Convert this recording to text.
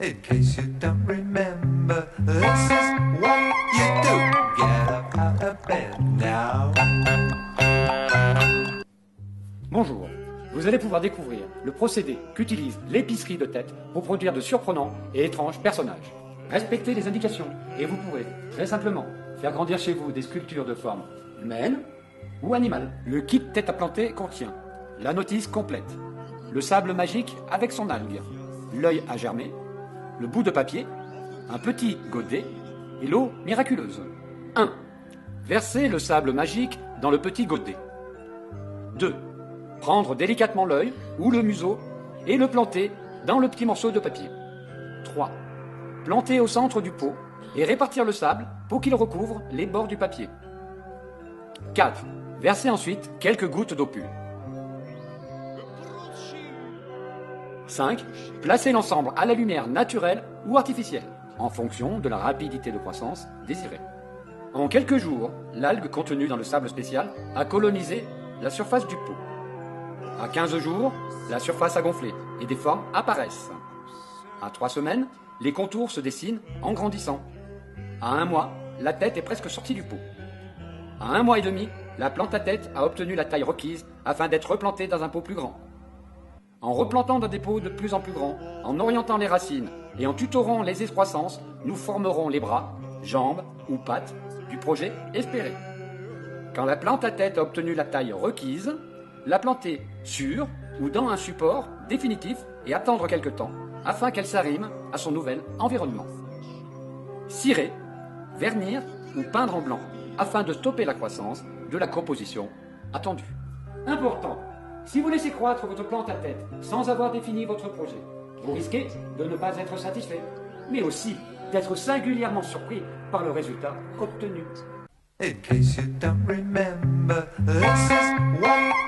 In case you don't remember, this is what you do. Get up out of bed now. Bonjour, vous allez pouvoir découvrir le procédé qu'utilise l'épicerie de tête pour produire de surprenants et étranges personnages. Respectez les indications et vous pourrez, très simplement, faire grandir chez vous des sculptures de forme humaine ou animale. Le kit tête à planter contient la notice complète, le sable magique avec son algue, l'œil à germer, le bout de papier, un petit godet et l'eau miraculeuse. 1. Versez le sable magique dans le petit godet. 2. Prendre délicatement l'œil ou le museau et le planter dans le petit morceau de papier. 3. Planter au centre du pot et répartir le sable pour qu'il recouvre les bords du papier. 4. Verser ensuite quelques gouttes d'eau pure. 5. Placer l'ensemble à la lumière naturelle ou artificielle, en fonction de la rapidité de croissance désirée. En quelques jours, l'algue contenue dans le sable spécial a colonisé la surface du pot. À 15 jours, la surface a gonflé et des formes apparaissent. À 3 semaines, les contours se dessinent en grandissant. À 1 mois, la tête est presque sortie du pot. À 1 mois et demi, la plante à tête a obtenu la taille requise afin d'être replantée dans un pot plus grand. En replantant dans des pots de plus en plus grands, en orientant les racines et en tutorant les excroissances, nous formerons les bras, jambes ou pattes du projet espéré. Quand la plante à tête a obtenu la taille requise, la planter sur ou dans un support définitif et attendre quelque temps afin qu'elle s'arrime à son nouvel environnement. Cirer, vernir ou peindre en blanc afin de stopper la croissance de la composition attendue. Important, si vous laissez croître votre plante à tête sans avoir défini votre projet, vous risquez de ne pas être satisfait, mais aussi d'être singulièrement surpris par le résultat obtenu. In case you don't remember, this is what